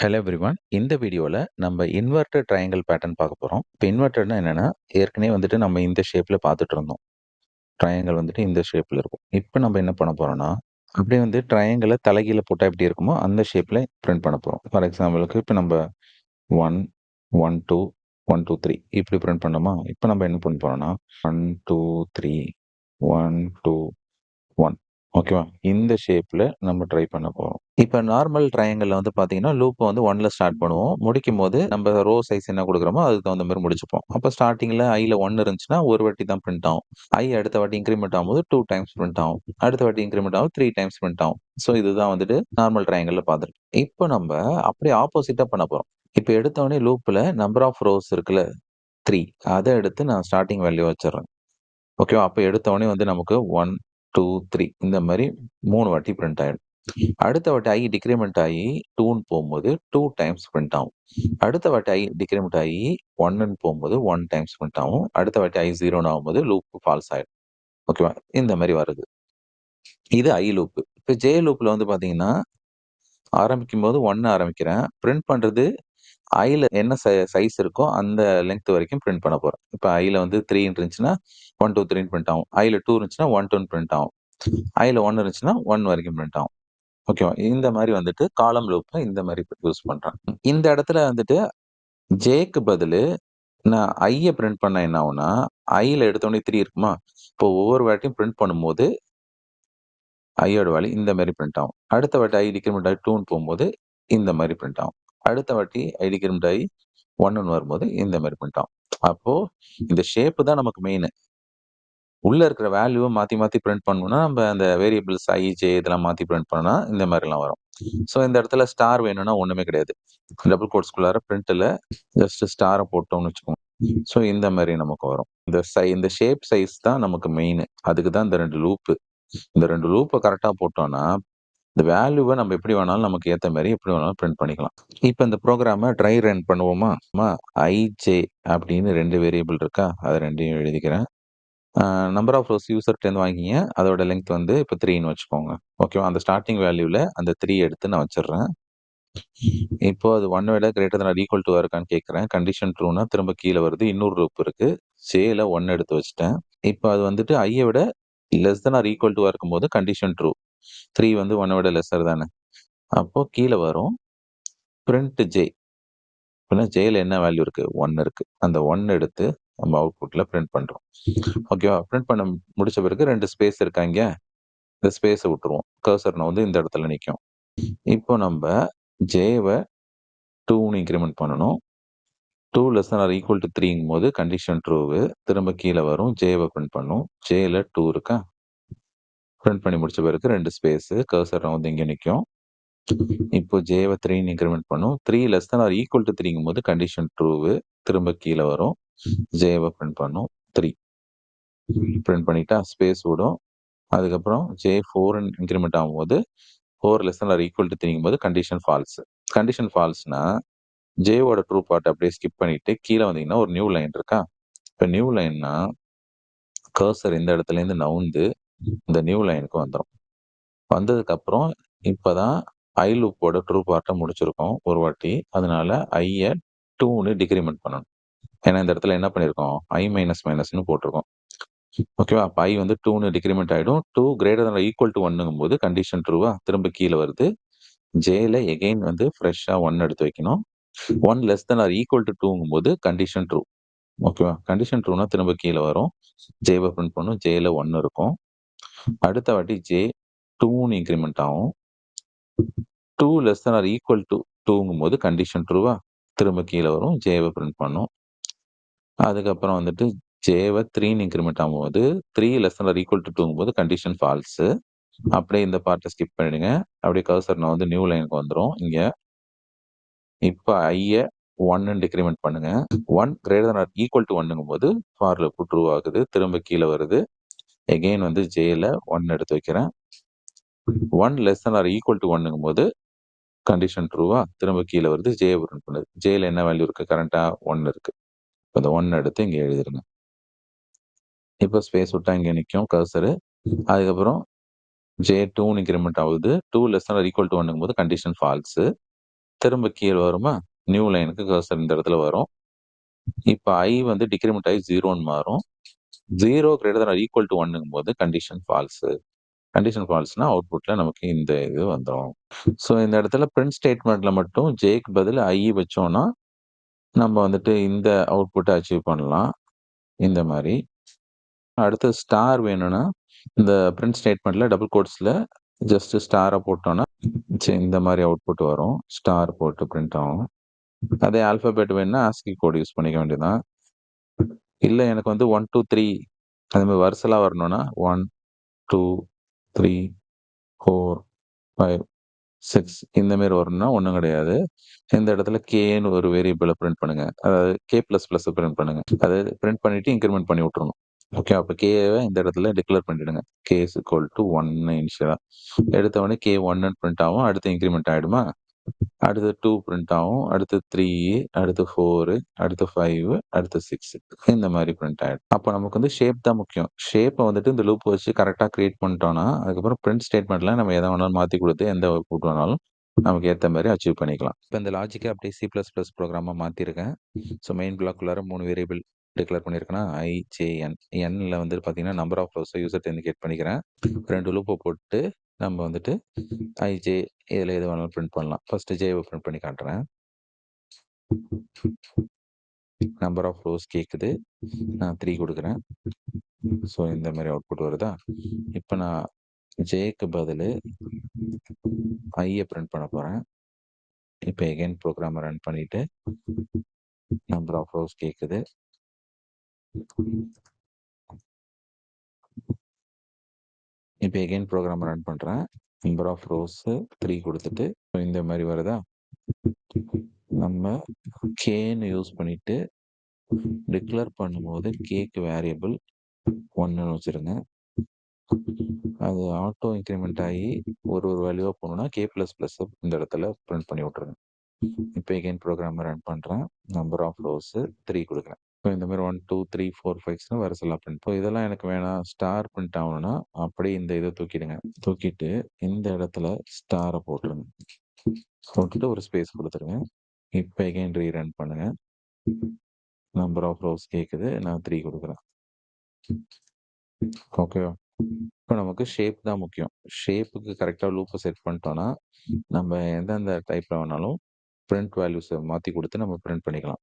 Hello everyone. இந்த வீடியோல நம்ம இன்வெர்ட்டட் ட்ரையாங்கிள் பேட்டர்ன் பார்க்க போறோம். இப்போ இன்வெர்ட்டட்னா என்னன்னா, ஏற்கனவே வந்துட்டு நம்ம இந்த ஷேப்ல பார்த்துட்டு இருந்தோம். ட்ரையாங்கிள் வந்துட்டு இந்த ஷேப்ல இருக்கும். இப்போ நம்ம என்ன பண்ண போறோம்னா, அப்படியே வந்து ட்ரையாங்கிள தலைகீழ போட்டா எப்படி இருக்குமோ, அந்த ஷேப்ல பிரிண்ட் பண்ண போறோம். ஃபார் எக்ஸாம்பிளுக்கு இப்போ நம்ம 1, 1, 2, 1, 2, 3 இப்படி பிரிண்ட் பண்ணோமா, இப்போ நம்ம என்ன பண்ண போறோம்னா 1, 2, 3, 1, 2, 1 ஓகேவா? இந்த ஷேப்ல நம்ம ட்ரை பண்ண போறோம். இப்ப நார்மல் ட்ரையாங்கிள்ல வந்து பார்த்தீங்கன்னா, லூப்ப வந்து 1ல ஸ்டார்ட் பண்ணுவோம். முடிக்கும்போது நம்ம ரோ சைஸ் என்ன குடுக்குறோமோ, அதுக்கு தகுந்த மாரி முடிச்சுப்போம். அப்ப ஸ்டார்ட்டிங்ல ஐல 1 இருந்துச்சுன்னா, ஒரு வாட்டி தான் பிரிண்ட் ஆகும். அடுத்த வாட்டி இன்கிரிமெண்ட் ஆகும்போது 2 டைம்ஸ் பிரிண்ட் ஆகும். அடுத்த வாட்டி இன்கிரிமெண்ட் ஆகும் 3 டைம்ஸ் பிரிண்ட் ஆகும். ஸோ இதுதான் வந்துட்டு நார்மல் ட்ரையாங்கிள்ல பார்த்துருக்கோம். இப்ப நம்ம அப்படியே ஆப்போசிட்டா பண்ண போறோம். இப்ப எடுத்தோனே லூப்ல நம்பர் ஆஃப் ரோஸ் இருக்குல்ல 3 அத எடுத்து நான் ஸ்டார்ட்டிங் வேல்யூ வச்சுர்றேன். ஓகேவா? அப்ப எடுத்தோனே வந்து நமக்கு 1, 2, 3 இந்த மாரி 3 வாட்டி பிரிண்ட் ஆயிடும். அடுத்த வாட்டி i டிக்ரிமெண்ட் ஆயி 2ன்னு போம்போது 2 டைம்ஸ் பிரிண்ட் ஆகும். அடுத்த வாட்டி i டிக்ரிமெண்ட் ஆயி 1ன்னு போம்போது 1 டைம்ஸ் பிரிண்ட் ஆகும். அடுத்த வாட்டி i 0ன்னு ஆகும்போது லூப் ஃபால்ஸ் ஆயிடும். ஓகேவா? இந்த மாரி வருது. இது i லூப். இப்ப j லூப்ல வந்து பார்த்தீங்கன்னா, ஆரம்பிக்கும்போது 1 ஆரம்பிக்கிறேன். பிரிண்ட் பண்றது ஐல என்ன சைஸ் இருக்கோ அந்த லெங்த் வரைக்கும் பிரிண்ட் பண்ண போறேன். இப்ப ஐல வந்து 3 இருந்துச்சுன்னா 1, 2, 3ன்னு பிரிண்ட் ஆகும். ஐல 2 இருந்துச்சுன்னா 1, 2ன்னு பிரிண்ட் ஆகும். ஐல 1 இருந்துச்சுன்னா 1 வரைக்கும் பிரிண்ட் ஆகும். ஓகேவா? இந்த மாரி வந்துட்டு காலம் லூப்ப இந்த மாரி யூஸ் பண்றேன். இந்த இடத்துல வந்துட்டு ஜேக்கு பதிலு நான் ஐய பிரிண்ட் பண்ணா என்ன ஆகும்னா, ஐல எடுத்தோனே 3 இருக்குமா? இப்போ ஒவ்வொரு வாட்டியும் பிரிண்ட் பண்ணும்போது, ஐயோட வேல்யூ இந்த மாரி பிரிண்ட் ஆகும். அடுத்த வாட்டி ஐ டிக்ரிமெண்ட் ஆகி 2ன்னு போம்போது, இந்த மாரி பிரிண்ட் ஆகும். அடுத்த வாட்டி ஐ டிக்ரிமெண்ட் ஆகி 1ன்னு வரும்போது, இந்த மாரி பிரிண்ட் ஆகும். அப்போ இந்த ஷேப் தான் நமக்கு மெயினு. உள்ள இருக்கிற வேல்யூவ மாத்தி மாத்தி பிரிண்ட் பண்ணணும்னா, நம்ம அந்த வேரியபிள்ஸ் ஐ, ஜே இதெல்லாம் மாத்தி பிரிண்ட் பண்ணா இந்த மாரிலாம் வரும். ஸோ இந்த இடத்துல ஸ்டார் வேணும்னா ஒண்ணுமே கிடையாது. டபுள் கோட்ஸ்குள்ளார பிரிண்ட்ல ஜஸ்ட் ஸ்டார போட்டோம்னு வச்சுக்கோங்க. ஸோ இந்த மாரி நமக்கு வரும். இந்த ஷேப் சைஸ் தான் நமக்கு மெயினு. அதுக்கு தான் இந்த 2 லூப்பு. இந்த 2 லூப்ப கரெக்ட்டா போட்டோம்னா, இந்த வேல்யூவ நம்ம எப்படி வேணாலும் நமக்கு ஏத்த மாரி எப்படி வேணாலும் பிரிண்ட் பண்ணிக்கலாம். இப்ப இந்த புரோகிராம ட்ரை ரன் பண்ணுவோமா? ஐ, ஜே அப்படின்னு 2 வேரியபிள் இருக்கா? அத 2யும் எழுதிக்கிறேன். நம்பர் ஆஃப் ரோஸ் யூசர்ட்டேருந்து வாங்கிக்கிங்க. அதோட லெங்த் வந்து இப்ப 3ன்னு வச்சுக்கோங்க. ஓகேவா? அந்த ஸ்டார்ட்டிங் வேல்யூல அந்த 3 எடுத்து நான் வச்சுர்றேன். இப்போ அது 1 விட கிரேட்டர் தென் ஆர் ஈக்குவல் டூவா இருக்கான்னு கேட்கிறேன். கண்டிஷன் ட்ரூன்னா திரும்ப கீழ வருது. இன்னொரு லூப் இருக்கு. ஜேல 1 எடுத்து வச்சுட்டேன். இப்போ அது வந்துட்டு ஐய விட லெஸ் தென் ஆர் ஈக்குவல் டூவா இருக்கும்போது கண்டிஷன் ட்ரூ. 3 வந்து 1 விட லெஸ்ஸர் தானே. அப்போ கீழ வரும். Print J. இப்பன்னா ஜேல என்ன வேல்யூ இருக்கு? 1 இருக்கு. அந்த 1 எடுத்து நம்ம அவுட்புட்ல பிரிண்ட் பண்றோம். ஓகேவா? பிரிண்ட் பண்ண முடிச்ச பிறகு 2 ஸ்பேஸ் இருக்கா இங்க? இந்த ஸ்பேஸ விட்டுருவோம். கர்சர் வந்து இந்த இடத்துல நிக்கும். இப்போ நம்ப ஜேவ 2ன்னு இன்கிரிமெண்ட் பண்ணணும். 2 less than or equal to 3ங்கும்போது கண்டிஷன் ட்ரூவு. திரும்ப கீழ வரும். ஜேவ பிரிண்ட் பண்ணும். ஜேல 2 இருக்கா? பிரிண்ட் பண்ணி முடிச்ச பிறகு 2 ஸ்பேஸு. கர்சர் வந்து இங்க நிக்கும். இப்போ ஜேவ 3ன்னு இன்கிரிமெண்ட் பண்ணும். 3 less than or equal to 3ங்கும்போது கண்டிஷன் ட்ரூவு. திரும்ப கீழ வரும். ஜேவ பிரிண்ட் பண்ணும். 3 பிரிண்ட் பண்ணிட்டா ஸ்பேஸ் விடும். அதுக்கப்புறம் J4 இன்கிரிமெண்ட் ஆகும்போது 4 less than or equal to 3ங்கும்போது கண்டிஷன் ஃபால்ஸ். கண்டிஷன் ஃபால்ஸ்னா ஜேவோட ட்ரூ பார்ட் அப்படியே ஸ்கிப் பண்ணிட்டு கீழ வந்தீங்கன்னா ஒரு நியூ லைன் இருக்கா? இப்ப நியூ லைன்னா கர்சர் இந்த இடத்துலேருந்து நவுந்து இந்த நியூ லைனுக்கு வந்துரும். வந்ததுக்கப்புறம் இப்பதான் ஐ லூப்போட ட்ரூ பார்ட்ட முடிச்சிருக்கோம் ஒரு வாட்டி. அதனால ஐய 2ன்னு டிக்ரிமெண்ட் பண்ணணும். ஏன்னா இந்த இடத்துல என்ன பண்ணியிருக்கோம்? I மைனஸ் மைனஸ்ன்னு போட்டிருக்கோம். ஓகேவா? அப்ப i வந்து 2ன்னு டிக்ரிமெண்ட் ஆயிடும். 2 greater than or equal to 1ங்கும்போது கண்டிஷன் ட்ரூவா? திரும்ப கீழ வருது. ஜேல எகைன் வந்து ஃப்ரெஷ்ஷா 1 எடுத்து வைக்கணும். 1 less than or equal to 2ங்கும்போது கண்டிஷன் ட்ரூ. ஓகேவா? கண்டிஷன் ட்ரூனா திரும்ப கீழ வரும். ஜேவ பிரிண்ட் பண்ணும். ஜேல 1 இருக்கும். அடுத்த வாட்டி ஜே 2ன்னு இன்கிரிமெண்ட் ஆகும். 2 less than or equal to 2ங்கும்போது கண்டிஷன் ட்ரூவா? திரும்ப கீழ வரும். ஜேவ பிரிண்ட் பண்ணும். அதுக்கப்புறம் வந்துட்டு ஜேவ 3ன்னு இன்கிரிமெண்ட் ஆகும்போது 3 less than or equal to 2ங்கும்போது கண்டிஷன் ஃபால்ஸு. அப்படியே இந்த பார்ட்ட ஸ்கிப் பண்ணிடுங்க. அப்படியே கர்சர் நான் வந்து நியூ லைனுக்கு வந்துரும் இங்க. இப்ப ஐய 1ன்னு டிக்ரிமெண்ட் பண்ணுங்க. 1 greater than or equal to 1ங்கும்போது ஃபார் லூப் ட்ரூ ஆகுது. திரும்ப கீழ வருது. எகைன் வந்து ஜேல 1 எடுத்து வைக்கிறேன். 1 less than or equal to 1ங்கும்போது கண்டிஷன் ட்ரூவா? திரும்ப கீழ வருது. ஜேவ பிரிண்ட் பண்ணுது. ஜேல என்ன வேல்யூ இருக்கு? கரண்ட்டா 1 இருக்கு. அந்த 1 எடுத்து இங்க எழுதிருங்க. இப்போ ஸ்பேஸ் விட்டா இங்க நிக்கும் கர்சரு. அதுக்கப்புறம் J2ன்னு இன்கிரிமெண்ட் ஆகுது. 2 less than or equal to 1ங்கும்போது கண்டிஷன் ஃபால்ஸு. திரும்ப கீழ வருமா? நியூ லைனுக்கு கர்சர் இந்த இடத்துல வரும். இப்ப i வந்து டிக்ரிமென்ட் ஆயி 0ன்னு மாறும். 0 greater than or equal to 1ங்கும்போது கண்டிஷன் ஃபால்ஸு. கண்டிஷன் ஃபால்ஸ்னா அவுட்புட்ல நமக்கு இந்த இது வந்துரும். ஸோ இந்த இடத்துல பிரிண்ட் ஸ்டேட்மென்ட்ல மட்டும் ஜேக்கு பதில் i வச்சோம்னா, நம்ம வந்துட்டு இந்த அவுட்புட்ட அச்சீவ் பண்ணலாம். இந்த மாரி. அடுத்து ஸ்டார் வேணும்னா, இந்த பிரிண்ட் ஸ்டேட்மென்ட்ல டபுள் கோட்ஸ்ல ஜஸ்ட் ஸ்டார போட்டோம்னா, இந்த மாரி அவுட்புட் வரும். ஸ்டார் போட்டு பிரிண்ட் ஆகும். அதே ஆல்பாபெட் வேணும்னா ஆஸ்கி கோட் யூஸ் பண்ணிக்க வேண்டியதுதான். இல்ல எனக்கு வந்து 1, 2, 3 அது மாரி வரிசலா வரணும்னா 1, 2, 3, 4, 5, 6 இந்த மாரி வரணும்னா ஒண்ணும் கிடையாது. இந்த இடத்துல கேன்னு ஒரு வேரியபிள பிரிண்ட் பண்ணுங்க. அதாவது கே பிளஸ் பிளஸ் பிரிண்ட் பண்ணுங்க. அதாவது பிரிண்ட் பண்ணிட்டு இன்கிரிமென்ட் பண்ணி விட்டுறணும். ஓகே. அப்ப கேவ இந்த இடத்துல டிக்ளேர் பண்ணிடுங்க. கே இஸ் ஈக்குவல் டூ 1 இனிஷியலா. எடுத்த உடனே கே 1ன்னு பிரிண்ட் ஆகும். அடுத்து இன்கிரிமெண்ட் ஆயிடுமா? அடுத்து 2 பிரிண்ட் ஆகும். அடுத்து 3, அடுத்து 4, அடுத்து 5, அடுத்து 6 இந்த மாரி பிரிண்ட் ஆயிடும். அப்ப நமக்கு வந்து ஷேப் தான் முக்கியம். ஷேப்ப வந்துட்டு இந்த லூப் வச்சு கரெக்ட்டா கிரியேட் பண்ணிட்டோம்னா, அதுக்கப்புறம் பிரிண்ட் ஸ்டேட்மென்ட்ல நம்ம எத வேணாலும் மாத்தி குடுத்து, எந்த அவுட்புட் வேணாலும் நமக்கு ஏத்த மாரி அச்சீவ் பண்ணிக்கலாம். இப்ப இந்த லாஜிக்க அப்படியே சி பிளஸ் பிளஸ் புரோகிராமா மாத்திருக்கேன். ஸோ மெயின் பிளாக்குள்ளார 3 வேரியபிள் டிக்ளேர் பண்ணியிருக்கேன்னா, ஐ, ஜே, என். என்ல வந்து பார்த்தீங்கன்னா, நம்பர் ஆஃப் ரோஸ யூசர் இண்டிகேட் பண்ணிக்கிறேன். 2 லூப்ப போட்டு நம்ம வந்துட்டு ஐ, ஜே இதுல எது வேணாலும் பிரிண்ட் பண்ணலாம். ஃபர்ஸ்ட் ஜேவ பிரிண்ட் பண்ணி காட்டுறேன். நம்பர் ஆஃப் ரோஸ் கேக்குது. நான் 3 குடுக்குறேன். ஸோ இந்த மாரி அவுட்புட் வருதா? இப்ப நான் ஜேக்கு பதிலு ஐய பிரிண்ட் பண்ண போறேன். இப்ப எகைன் புரோகிராம ரன் பண்ணிட்டு, நம்பர் ஆஃப் ரோஸ் கேக்குது. இப்ப எகைன் புரோகிராம ரன் பண்றேன். நம்பர் ஆஃப் ரோஸ் 3 குடுத்துட்டு, இந்த மாரி வருதா? நம்ம கேன்னு யூஸ் பண்ணிட்டு டிக்ளேர் பண்ணும்போது கேக்கு வேரியபிள் 1ன்னு வச்சிருங்க. அது ஆட்டோ இன்கிரிமெண்ட் ஆயி ஒரு வேல்யூவா போணும்னா கே பிளஸ் பிளஸ் இந்த இடத்துல பிரிண்ட் பண்ணி விட்டுருங்க. இப்ப எகைன் புரோகிராம ரன் பண்றேன். நம்பர் ஆஃப் ரோஸ் 3 குடுக்குறேன். இப்போ இந்த மாரி 1, 2, 3, 4, 5ன்னு வரிசலா பிரிண்ட். இப்போ இதெல்லாம் எனக்கு வேணாம். ஸ்டார் பிரிண்ட் ஆகணும்னா, அப்படியே இந்த இத தூக்கிடுங்க. தூக்கிட்டு இந்த இடத்துல ஸ்டார போட்டுருங்க. போட்டுட்டு ஒரு ஸ்பேஸ் குடுத்துருங்க. இப்ப எகைன் ரீரன் பண்ணுங்க. நம்பர் ஆஃப் ரோஸ் கேக்குது. நான் 3 குடுக்குறேன். ஓகேவா? இப்ப நமக்கு ஷேப் தான் முக்கியம். ஷேப்புக்கு கரெக்ட்டா லூப்ப செட் பண்ணிட்டோம்னா, நம்ம எந்தெந்த டைப்ல வேணாலும் பிரிண்ட் வேல்யூஸ மாத்தி குடுத்து நம்ம பிரிண்ட் பண்ணிக்கலாம்.